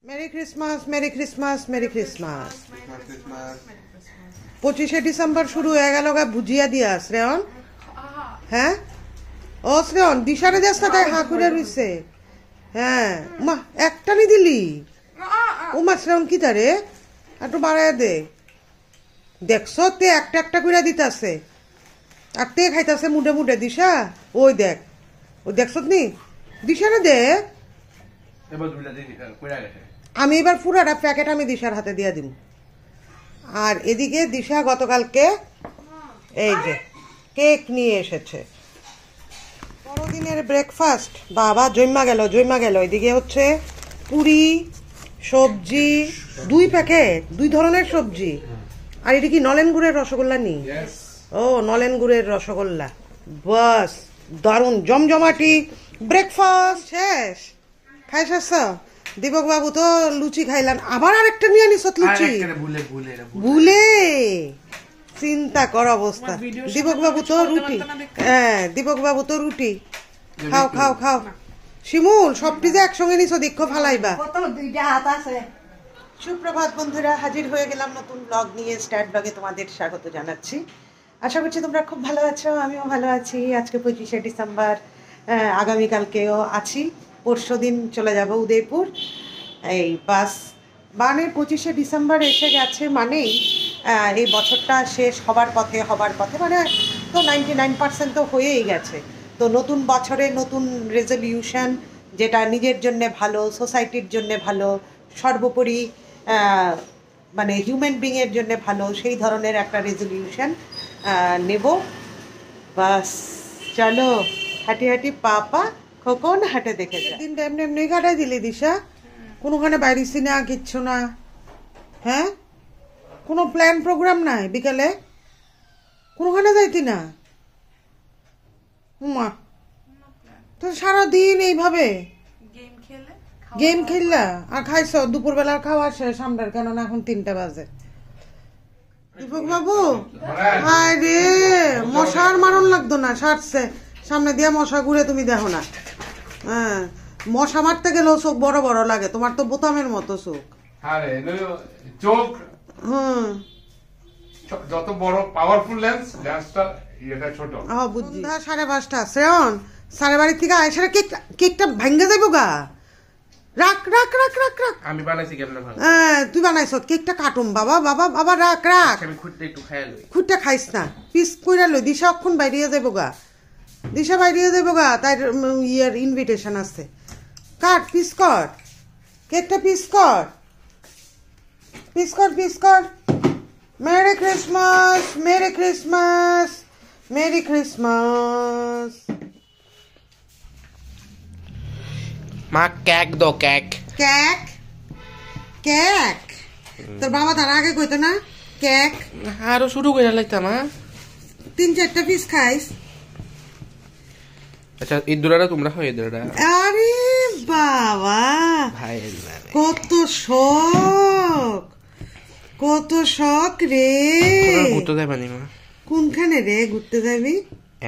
Mary Christmas, merry Christmas, merry Christmas. 25শে December শুরু হয়ে গেল গা ভুজিয়া দিয়া শ্রেয়ন। হ্যাঁ ও শ্রেয়ন দিশারে দেশটা তাই হাঁ করে রইছে। হ্যাঁ মা একটা নি দিলি ও মা শ্রেয়ন কি তারে একটু বাড়ায় দে। দেখছো তে একটা একটা করে দিতাছে আর তে খাইতাছে মুডে মুডে দিশা। ওই দেখ ওই দেখছ নি দিশারে দে। আমি এবার পুরাটা প্যাকেট আমি দিশার হাতে দিয়ে দিব। আর এদিকে দিশা গতকালকে এই যে কেক নিয়ে এসেছে বড়দিনের ব্রেকফাস্ট। বাবা জৈমা গেল। এদিকে হচ্ছে পুরি সবজি 2 প্যাকেট 2 ধরনের সবজি। আর এটা কি নলেন গুড়ের রসগোল্লা নি? ও নলেন গুড়ের রসগোল্লা। বাস দারুণ জমজমাটি ব্রেকফাস্ট শেষ। খাইছ দীপক বাবু তো লুচি খাইলাম আবার আরেকটা নিয়ে নিস লুচি ভুলে চিন্তা কর অবস্থা। দীপক বাবু তো রুটি। হ্যাঁ দীপক বাবু তো রুটি। খাও খাও খাও শিমুল সবটি যে একসঙ্গে নিছ দেখো ফালাইবা। সুপ্রভাত বন্ধুরা, হাজির হয়ে গেলাম নতুন ব্লগ নিয়ে। স্টার্ট ব্লগে তোমাদের স্বাগত জানাচ্ছি। আশা করছি তোমরা খুব ভালো আছো, আমিও ভালো আছি। আজকে 25শে ডিসেম্বর, আগামীকালকেও আছি, পরশু দিন চলে যাব উদয়পুর। এই বাস মানে 25শে ডিসেম্বর এসে গেছে মানেই এই বছরটা শেষ হবার পথে মানে তো 99% তো হয়েই গেছে। তো নতুন বছরে নতুন রেজলিউশন, যেটা নিজের জন্যে ভালো, সোসাইটির জন্যে ভালো, সর্বোপরি মানে হিউম্যান বিংয়ের জন্য ভালো, সেই ধরনের একটা রেজলিউশন নেব। বাস চলো হাঁটি হাঁটি পা খোকন হাঁটে দেখে দিনটা এমনি এমনি কাটাই দিলি দিশা? কোনোখানে বাইরেছি না কিচ্ছু না? হ্যাঁ কোনো প্ল্যান প্রোগ্রাম নাই? বিকালে কোনোখানে যাইতি না? মা তো সারাদিন এইভাবে গেম খেললা আর খাইছ? দুপুরবেলার খাওয়া শেষ আমরার, কেননা এখন 3টা বাজে। দীপক বাবু হায় রে মশার মারণ লাগতো না, সারছে সামনে দিয়ে মশা ঘুরে, তুমি দেখো না? হ্যাঁ মশা মারতে গেলেও চোখ বড় বড় লাগে, তোমার তো বোতামের মতো চোখ। চোখ যত বড় পাওয়ারফুল লেন্স, লেন্সটা এটা ছোট। বুঝছি। 5:30 শ্রেয়ন সাড়ে বাড়ি থেকে আয়সারা কেকটা ভাঙ্গে যাইব গা। রাখ রাখ রাখ রাখ রাখ। আমি বানাইছি কেমনে ভাঙা? হ্যাঁ তুই বানাইছ কেকটা কাটুম বাবা বাবা বাবা রাখ রাখ। আমি খুঁটতে একটু খাইয়া লই। খুঁটটা খাইস না, পিস কইরা লই। দিশা অক্ষণ বাইরিয়ে যাইব গা, দিশা বাইরিয়ে যাইব গা, তাই ইয়ার ইনভিটেশন আছে। কাট পিস কর কেকটা, পিস কর পিস কর পিস কর। Mary Christmas merry Christmas merry Christmas. মা কেক দো কেক। কেক কেক তোর বাবা তার আগে কইতো না কেক? আরো শুরু করে লাইতাম। 3-4টা পিস খাইস। আচ্ছা ঈদুলাটা তোমরা খাও? ঈদুলাটা আরে বাবা ভাই কত শখ, কত শখ রে। ঘুরতে যাবে নি মা? কোনখানে রে ঘুরতে যাবি?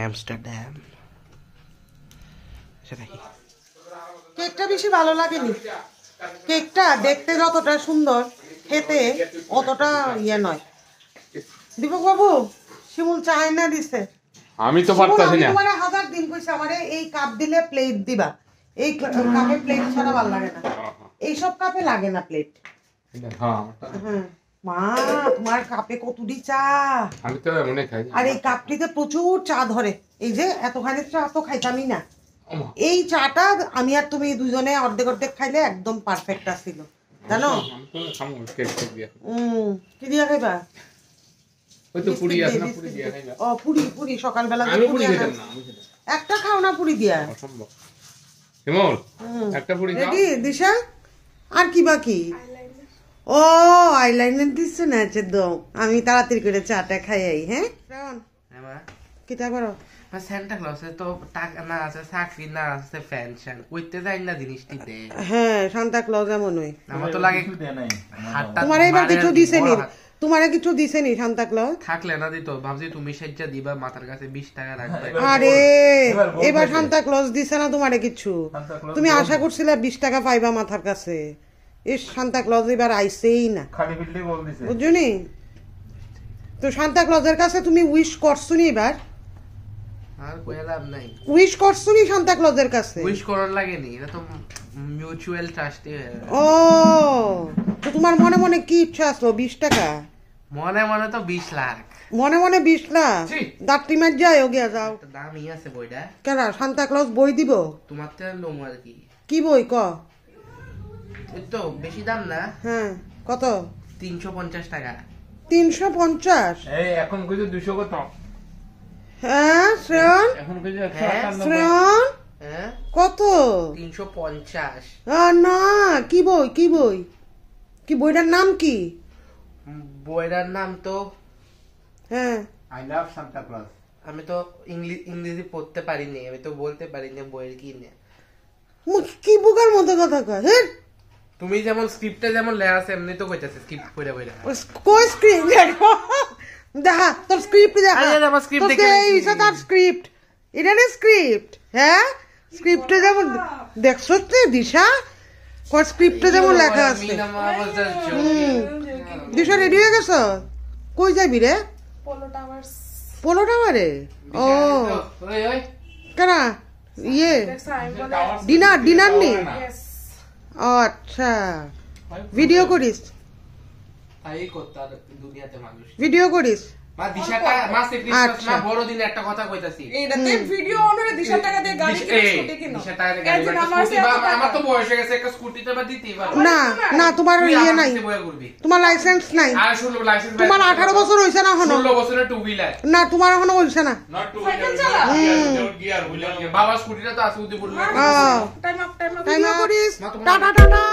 আমস্টারডাম। সেটা কি? কেকটা বেশি ভালো লাগেনি। কেকটা দেখতে যতটা সুন্দর, খেতে অতটা ইয়ে নয়। দীপক বাবু শিমুল চায় না দিছে। আমি তো পারতাছি না। তোমারে 1000 দিন কইছে আমারে এই কাপ দিলে প্লেট দিবা। এই কাপে প্লেট ছাড়া ভালো লাগে না। এই সব কাপে লাগে না প্লেট। হ্যাঁ হ্যাঁ মা তোমার কাপে কতটি চা। আমি তো মনে খাই। আর এই কাপটিতে প্রচুর চা ধরে। এই যে এতখানি চা তো খাইতামই না। এই চাটা আমি আর তুমি দুজনে অর্ধেক অর্ধেক খাইলে একদম পারফেক্ট আসছিল, জানো? কি দিয়া খাইবা? ওই তো পুরি আছে না, পুরি দিয়া খাইবা। ও পুরি সকালবেলা আমি পুরি খেতাম না, আমি খেতাম। একটা খাও না পুরি দিয়া? অসম্ভব। হিমল একটা পুরি খাও। রেডি দিশা? আর কি বাকি? ও আইলাইনার দিচ্ছে না? আচ্ছা দাও আমি তাড়াতাড়ি করে চাটা খাই। হ্যাঁ কিটা করো? সান্টা ক্লজে তো টাকা না আছে, চাকরি না আছে, ফ্যানশন কইতে যাই না জিনিসটি দে। হ্যাঁ সান্টা ক্লজ এমনই। আমার তো লাগে একটু দে নাই। তোমার এবার কিছু দিছেনি? তোমারে কিছু দিছেনি সান্টা ক্লজ? থাকলে না দিত, ভাবছি তুমি সাজ্জা দিবা, মাথার কাছে 20 টাকা রাখবে। আরে এবার সান্টা ক্লজ দিছে না তোমারে কিছু? তুমি আশা করছিলে 20 টাকা পাইবা মাথার কাছে? এই সান্তা ক্লজ এবার আইসেই না, খালি ফিল্ডে বল দিছে বুঝছনি? তো সান্তা ক্লজের কাছে তুমি উইশ করছো নি এবার? আর কইয়া লাভ নাই, উইশ করছো নি সান্তা ক্লজের কাছে? উইশ করার লাগেনি, এটা তো মিউচুয়াল ট্রাস্টে। ও, তো তোমার মনে মনে কি ইচ্ছা আসলো? 20 টাকা মনে মনে তো 20 লাখ। মনে মনে 20 লাখ? ছি। দাঁতটি মার যায় গিয়া যাও। একটা দামই আছে বইটা, কেন সান্তা ক্লজ বই দিব? তোমার তো লোম আর কি। কি বই ক? ওই তো বেশি দাম না, হ্যাঁ, কত? 350 টাকা। 350? এই এখন কইছো 200 কত? হ্যাঁ শ্রেয়ন, এখন কইছো হ্যাঁ, 198। শ্রেয়ন হ্যাঁ কত? 350। না, কি বই, কি বই, কি বইটার নাম কি? বইটার নাম তো, হ্যাঁ, আই লাভ সান্তা ক্লজ। আমি তো ইংরেজি পড়তে পারিনি, আমি তো বলতে পারিনি বইয়ের কি না। কি বুকার মতো কথা কয়? হ্যাঁ, তুমি যেমন স্ক্রিপ্টে যেমন লেখা আছে এমনি তো কইতাছে স্ক্রিপ্ট পড়ে পড়ে। কই স্ক্রিপ্ট দেখো, দেখা তোর স্ক্রিপ্ট দেখা। আরে আমার script দেখে এই নিয়েছি। ইসা তার স্ক্রিপ্ট, এটা না স্ক্রিপ্ট। হ্যাঁ, স্ক্রিপ্টে যেমন দেখছো তো দিশা, কোন স্ক্রিপ্টে যেমন লেখা আছে। দিশা রেডি হয়ে গেছো? কই যাবি রে? পোলো টাওয়ারে? ও ওই ওই কেন ইয়ে ডিনার নি? ও আচ্ছা, ভিডিও করিস? তাই করতার দুনিয়াতে মানুষ। ভিডিও করিস? মা দিশাটা মাসে ক্রিসমাস আচ্ছা। না বড় দিনে একটা কথা কইতাছি। এইটাতে ভিডিও অনরে দিশা টাকা দিয়ে গাড়ি কিনে স্কুটি কিনো। দিশা টাকা দিয়ে গাড়ি এই যে একটা আমার স্কুটি সে বা এত টাকা। আমার তো বয়স হয়ে গেছে, একটা স্কুটিতে বা দিতেই পারবো। না না, তোমার তুই ইয়ে আমার নাই, কাছে বয়া করবি। তোমার লাইসেন্স নাই। আর 16 লাইসেন্স তোমার 18 বছর হইছে না এখনো? 16 বছরের টু হুইলার। না, তোমার এখনো হইছে না। নট টু সাইকেল চালা। Gear wheeler. বাবা স্কুটিটা তো আছে উদি বললো। টাইম আপ ভিডিও করিস? মা, তোমার- টাটা টাটা।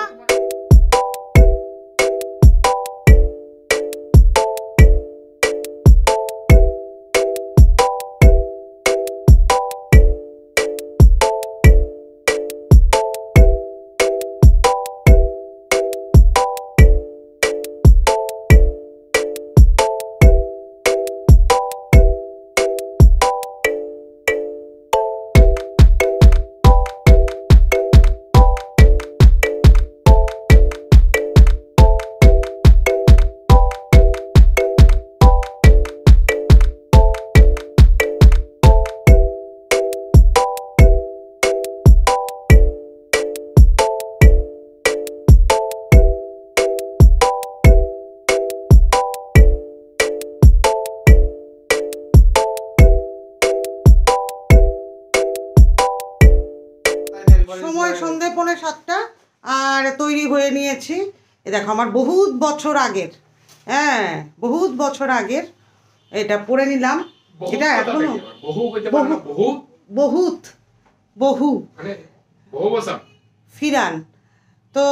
সময় সন্ধে 6:45 আর তৈরি হয়ে নিয়েছি। এ দেখো আমার বহুত বছর আগের, হ্যাঁ বহুত বছর আগের এটা পরে নিলাম। এটা এখনো বহু কইতে পারো না, বহুত বহুত বহু মানে বহু বছর। ফিরান। তো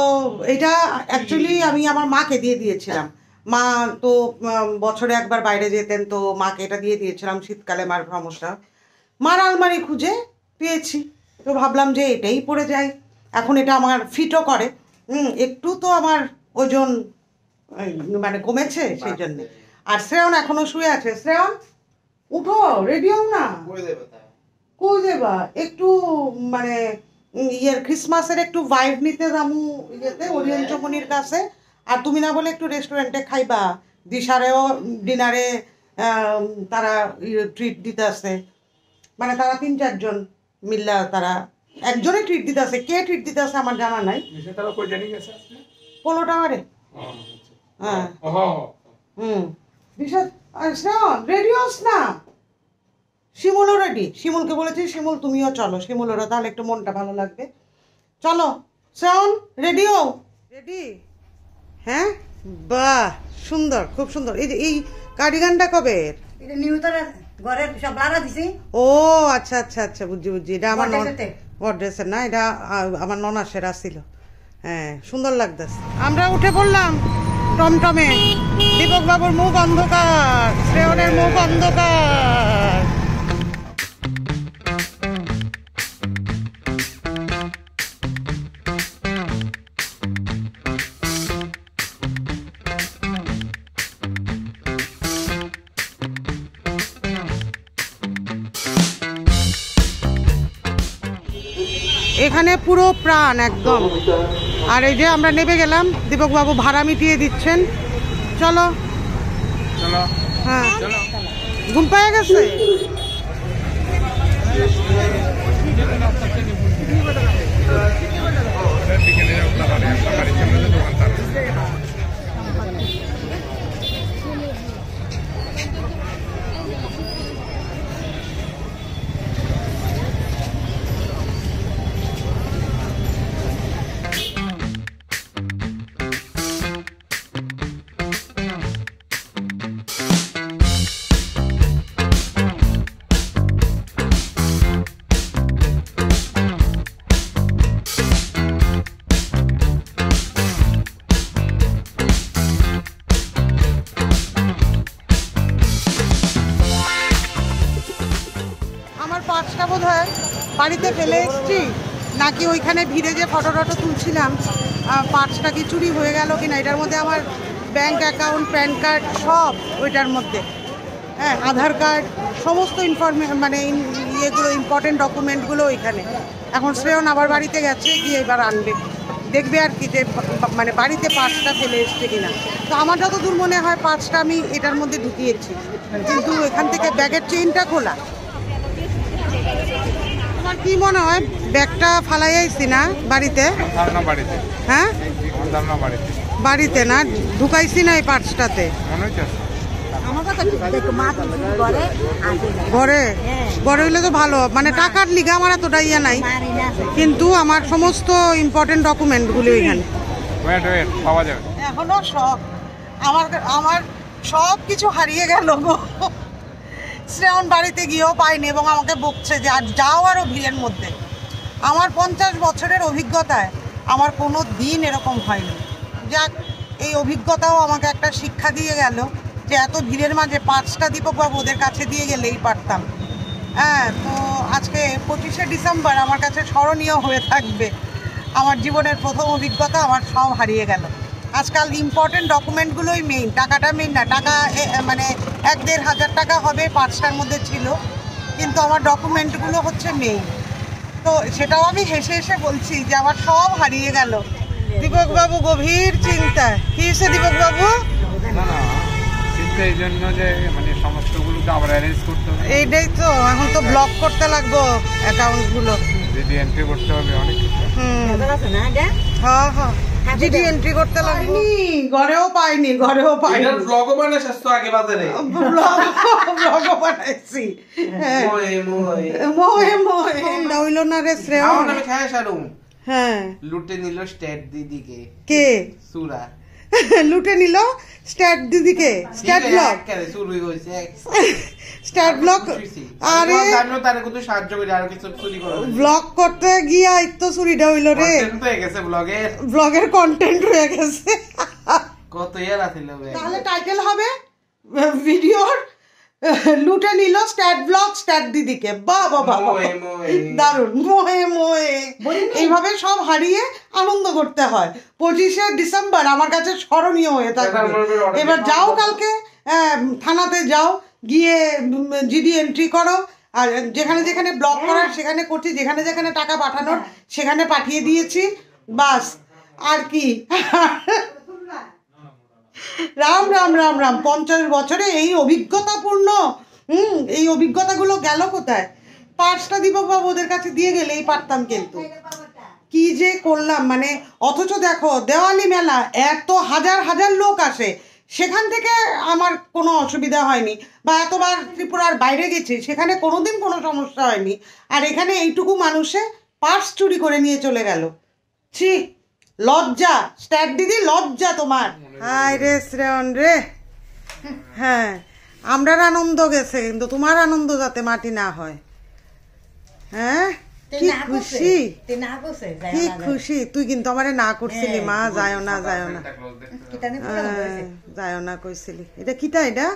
এটা অ্যাকচুয়ালি আমি আমার মাকে দিয়ে দিয়েছিলাম। মা তো বছরে একবার বাইরে যেতেন, তো মাকে এটা দিয়ে দিয়েছিলাম শীতকালে, মার সমস্যা। মার আলমারি খুঁজে পেয়েছি, তো ভাবলাম যে এটাই পরে যাই। এখন এটা আমার ফিটও করে। একটু তো আমার ওজন মানে কমেছে সেই জন্যে। আর শ্রেয়ন এখনো শুয়ে আছে। শ্রেয়ন উঠো, রেডি হও না। কই যাবা? একটু মানে ইয়ের ক্রিসমাসের একটু ভাইব নিতে যাবো ইয়েতে ওরিয়েন্ট চমনির কাছে। আর তুমি না বলে একটু রেস্টুরেন্টে খাইবা। দিশারেও ডিনারে তারা ট্রিট দিতে আসে, মানে তারা 3-4 জন মিল্লা, তারা একজনে ট্রিট দিতে আসে। কে ট্রিট দিতে আসে আমার জানা নাই। নিশে তারা কই জানি গেছে আজকে? পোলো টাওয়ারে। হ্যাঁ ওহো দিশা শ্রাবণ রেডি হোস না? শিমুলও রেডি। শিমুলকে বলেছি শিমুল তুমিও চলো, শিমুলেরও তাহলে একটু মনটা ভালো লাগবে। চলো শ্রাবণ, রেডি হও। রেডি? হ্যাঁ, বাহ সুন্দর, খুব সুন্দর। এই যে এই কার্ডিগানটা কবে? এটা নিউতলা ঘরের সব লারা দিছি। ও আচ্ছা আচ্ছা আচ্ছা, বুঝছি বুঝছি। এটা আমার গডরেসের না, এটা আমার ননাসের ছিল। হ্যাঁ সুন্দর লাগতেছে। আমরা উঠে পড়লাম টমটমে। দীপক বাবুর মুখ অন্ধকার, শ্রেয়নের মুখ অন্ধকার। এখানে পুরো প্রাণ একদম। আর এই যে আমরা নেমে গেলাম, দীপক বাবু ভাড়া মিটিয়ে দিচ্ছেন। চলো চলো হ্যাঁ, চলো। ঘুম পেয়ে গেছে। আমার পার্সটা বোধ হয় বাড়িতে ফেলে এসেছি, নাকি ওইখানে ভিড়ে যে ফটো টটো তুলছিলাম পার্সটা কি চুরি হয়ে গেল কিনা। এটার মধ্যে আমার ব্যাংক অ্যাকাউন্ট, প্যান কার্ড সব ওইটার মধ্যে, হ্যাঁ, আধার কার্ড, সমস্ত মানে ইয়েগুলো, ইম্পর্টেন্ট ডকুমেন্টগুলো ওইখানে। এখন শ্রেয়ন আবার বাড়িতে গেছে, গিয়ে এবার আনবে, দেখবে আর কি যে মানে বাড়িতে পার্সটা ফেলে এসছে কিনা। তো আমার যতদূর মনে হয় পার্সটা আমি এটার মধ্যে ঢুকিয়েছি, কিন্তু এখান থেকে ব্যাগের চেইনটা খোলা। তোমার কি মনে হয় ব্যাগটা ফালাই আইছি না বাড়িতে? হ্যাঁ, বাড়িতে না ঢুকাইছি না এই পার্সটাতে, ঘরে ঘরে হইলে তো ভালো, মানে টাকার লিগা আমার এতটা ইয়ে নাই, কিন্তু আমার সমস্ত ইম্পর্টেন্ট ডকুমেন্টগুলো এখানে পাওয়া যাবে। এখনো সব আমার সব কিছু হারিয়ে গেল গো। শ্রেয়ন বাড়িতে গিয়েও পাইনি এবং আমাকে বকছে যে আর যাও আরও ভিড়ের মধ্যে। আমার 50 বছরের অভিজ্ঞতায় আমার কোনো দিন এরকম হয়নি। যাক, এই অভিজ্ঞতাও আমাকে একটা শিক্ষা দিয়ে গেল যে এত ভিড়ের মাঝে পার্সটা দীপকবাবু ওদের কাছে দিয়ে গেলেই পারতাম। হ্যাঁ, তো আজকে 25শে ডিসেম্বর আমার কাছে স্মরণীয় হয়ে থাকবে। আমার জীবনের প্রথম অভিজ্ঞতা, আমার সব হারিয়ে গেল। আজকাল ইম্পর্টেন্ট ডকুমেন্টগুলোই মেইন, টাকাটা মেইন না। টাকা মানে 1-1.5 হাজার টাকা হবে পার্সটার মধ্যে ছিল, কিন্তু আমার ডকুমেন্টগুলো হচ্ছে মেইন। তো সেটাও আমি হেসে হেসে বলছি যে আমার সব হারিয়ে গেল। দীপকবাবু গভীর চিন্তা। কি হয়েছে দীপকবাবু? এই জন্য যে মানে সমস্তগুলোকে আবার অ্যারেঞ্জ করতে হবে। এইটাই তো, এখন তো ব্লক করতে লাগবো অ্যাকাউন্টগুলো, যদি এন্ট্রি করতে হবে অনেক কিছু। হ্যাঁ হ্যাঁ, জিডি এন্ট্রি করতে লাগবে। ঘরেও পাইনি, ঘরেও পাইনি। এটার ব্লগও বানাইছিস তো আগে বাজারে? ব্লগও বানাইছি। মোহে মোহে আমরা হইল না রে শ্রেয়। আমি খাই সারুম। হ্যাঁ, লুটে নিল স্টেট দিদিকে। কে সুরা লুটে নিল? স্ট্যাট দিদিকে? স্ট্যাট ব্লক শুরু হইছে। Stat block. আরে আমিও তারে কত সাহায্য করি আর কিছু চুরি করে। ব্লগ করতে গিয়া তো চুরিটা হইল রে। কন্টেন্ট হয়ে গেছে ব্লগের। ব্লগের কন্টেন্ট হয়ে গেছে। কত ইয়ার আছিল বে। তাহলে টাইটেল হবে ভিডিওর লুটে নিল স্ট্যাট ব্লগ স্ট্যাট দিদিকে। বাহ বাহ বাহ, দারুণ। মোহে মোহে, এইভাবে সব হারিয়ে আনন্দ করতে হয়। 25শে ডিসেম্বর আমার কাছে স্মরণীয় হয়ে থাকবে। এবার যাও, কালকে থানাতে যাও, গিয়ে জিডি এন্ট্রি করো, আর যেখানে যেখানে ব্লক করার সেখানে করছি, যেখানে যেখানে টাকা পাঠানোর সেখানে পাঠিয়ে দিয়েছি, বাস। আর কি, রাম রাম রাম রাম। 50 বছরে এই অভিজ্ঞতাপূর্ণ এই অভিজ্ঞতাগুলো গেল কোথায়? পার্সটা দীপকবাবু ওদের কাছে দিয়ে গেলেই পারতাম, কিন্তু কি যে করলাম। মানে অথচ দেখো, দেওয়ালি মেলা এত হাজার হাজার লোক আসে, সেখান থেকে আমার কোনো অসুবিধা হয়নি, বা এতবার ত্রিপুরার বাইরে গেছি, সেখানে কোনোদিন কোনো সমস্যা হয়নি। আর এখানে এইটুকু মানুষে পার্স চুরি করে নিয়ে চলে গেল। ছি, লজ্জা। স্ট্যাট দিদি, লজ্জা তোমার। হায় রে শ্রেয়ন রে। হ্যাঁ, আমরার আনন্দ গেছে, কিন্তু তোমার আনন্দ যাতে মাটি না হয়। হ্যাঁ, কি খুশি, কি খুশি। তুই কিন্তু আমারে না করছিলি, মা যায়ও না যায়ও না যায়ও না কইছিলি। এটা কিটা? এটা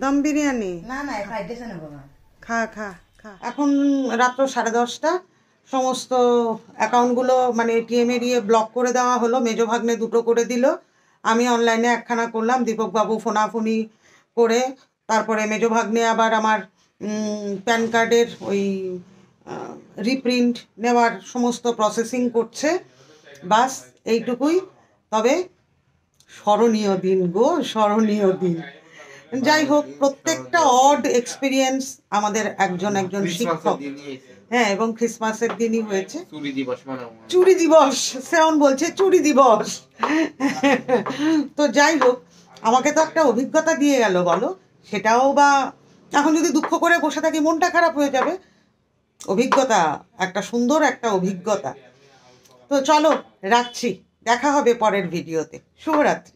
দম বিরিয়ানি। খা খা খা। এখন রাত্র 10:30। সমস্ত অ্যাকাউন্টগুলো মানে এটিএম এর ব্লক করে দেওয়া হলো। মেজো ভাগ্নে 2টো করে দিল, আমি অনলাইনে 1খানা করলাম। দীপকবাবু ফোনাফুনি করে তারপরে মেজো ভাগ্নে আবার আমার প্যান কার্ডের ওই রিপ্রিন্ট নেওয়ার সমস্ত প্রসেসিং করছে। বাস এইটুকুই। তবে স্মরণীয় দিন গো, স্মরণীয় দিন। যাই হোক, প্রত্যেকটা অড এক্সপিরিয়েন্স আমাদের একজন একজন শিক্ষক। হ্যাঁ, এবং ক্রিসমাসের দিনই হয়েছে চুরি দিবস মানাবো। চুরি দিবস। শ্রাবণ বলছে চুরি দিবস। তো যাই হোক, আমাকে তো একটা অভিজ্ঞতা দিয়ে গেল, বলো। সেটাও বা এখন যদি দুঃখ করে বসে থাকি মনটা খারাপ হয়ে যাবে। অভিজ্ঞতা, একটা সুন্দর একটা অভিজ্ঞতা। তো চলো রাখছি, দেখা হবে পরের ভিডিওতে। শুভরাত্রি।